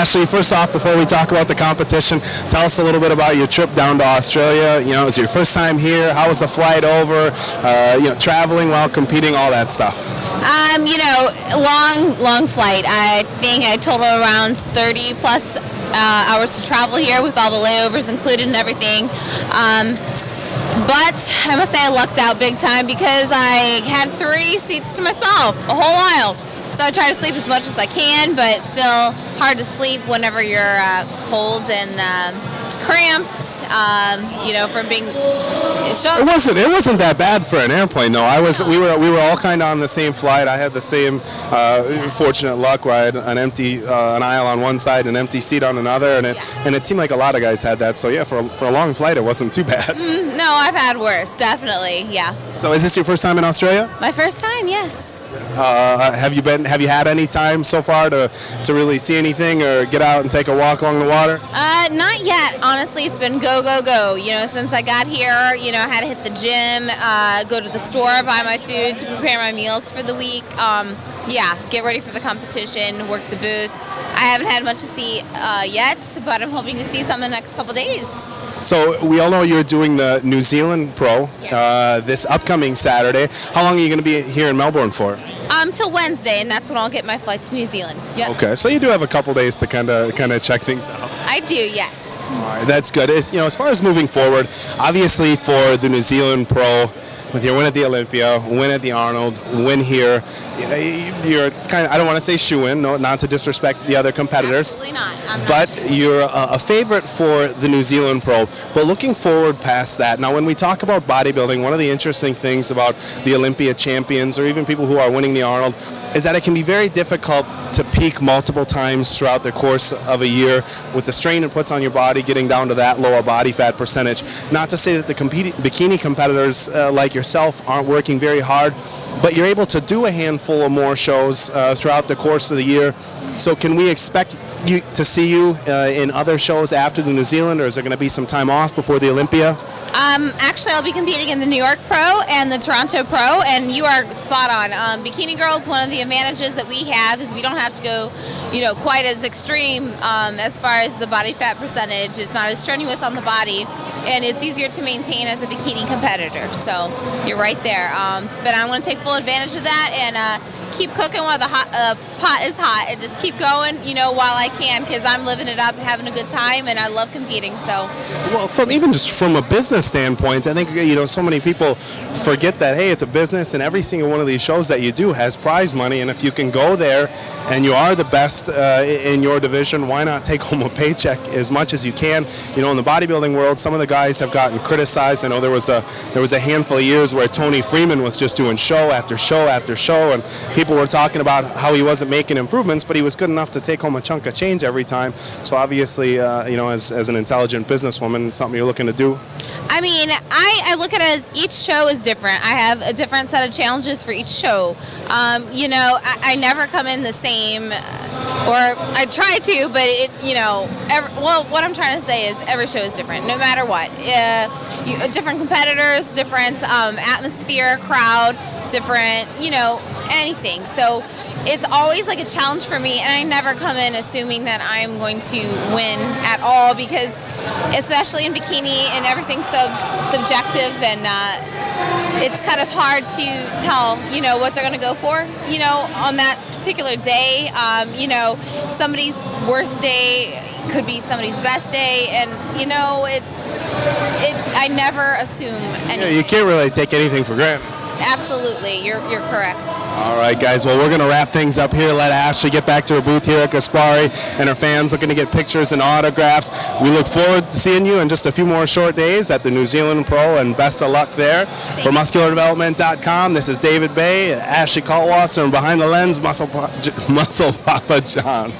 Ashley, first off, before we talk about the competition, tell us a little bit about your trip down to Australia. You know, it was your first time here. How was the flight over? Traveling while competing, all that stuff. Long flight. I think I total around 30 plus hours to travel here with all the layovers included and everything. But I must say I lucked out big time because I had 3 seats to myself a whole while. So I try to sleep as much as I can, but it's still hard to sleep whenever you're cold and cramped, from being. It wasn't that bad for an airplane, though. We were all kind of on the same flight. I had the same fortunate luck where I had an aisle on one side, an empty seat on another, and it seemed like a lot of guys had that. So yeah, for a long flight, it wasn't too bad. No, I've had worse, definitely. Yeah. So is this your first time in Australia? My first time, yes. Have you had any time so far to really see anything or get out and take a walk along the water? Not yet. Honestly, it's been go. Since I got here, I had to hit the gym, go to the store, buy my food to prepare my meals for the week. Get ready for the competition, work the booth. I haven't had much to see yet, but I'm hoping to see some in the next couple days. So we all know you're doing the New Zealand Pro this upcoming Saturday. How long are you going to be here in Melbourne for? Till Wednesday, and that's when I'll get my flight to New Zealand. Yep. Okay, so you do have a couple days to kind of check things out. I do, yes. All right, that's good. As far as moving forward, obviously for the New Zealand Pro, with your win at the Olympia, win at the Arnold, win here, you're kind of, I don't want to say shoe-in, no, not to disrespect the other competitors. Absolutely not. But you're a favorite for the New Zealand Pro. But looking forward past that, now when we talk about bodybuilding, one of the interesting things about the Olympia champions or even people who are winning the Arnold is that it can be very difficult to peak multiple times throughout the course of a year with the strain it puts on your body, getting down to that lower body fat percentage. Not to say that the bikini competitors like yourself aren't working very hard, but you're able to do a handful of more shows throughout the course of the year. So can we expect to see you in other shows after the New Zealand, or is there going to be some time off before the Olympia? Actually, I'll be competing in the New York Pro and the Toronto Pro, and you are spot on. Bikini Girls, one of the advantages that we have is we don't have to go, quite as extreme as far as the body fat percentage. It's not as strenuous on the body, and it's easier to maintain as a bikini competitor. So you're right there. But I want to take full advantage of that and keep cooking while the pot is hot and just keep going, while I can, because I'm living it up, having a good time, and I love competing. So, well, from a business standpoint, I think so many people forget that hey, it's a business, and every single one of these shows that you do has prize money, and if you can go there and you are the best in your division, why not take home a paycheck as much as you can? In the bodybuilding world, some of the guys have gotten criticized. I know there was a handful of years where Tony Freeman was just doing show after show after show, and people were talking about how he wasn't making improvements, but he was good enough to take home a chunk of change every time. So obviously, as an intelligent businesswoman, it's something you're looking to do. I mean, I look at it as each show is different. I have a different set of challenges for each show. I never come in the same, or I try to, but what I'm trying to say is every show is different, no matter what. Different competitors, different atmosphere, crowd, different, anything. So it's always like a challenge for me, and I never come in assuming that I'm going to win at all, because especially in bikini and everything's so subjective, and it's kind of hard to tell, what they're going to go for, on that particular day. Somebody's worst day could be somebody's best day, and I never assume anything. You can't really take anything for granted. Absolutely, you're correct. All right, guys. Well, we're going to wrap things up here. Let Ashley get back to her booth here at Gaspari, and her fans looking to get pictures and autographs. We look forward to seeing you in just a few more short days at the New Zealand Pro, and best of luck there. For MuscularDevelopment.com, this is David Baye, Ashley Kaltwasser, and behind the lens, Muscle Papa John.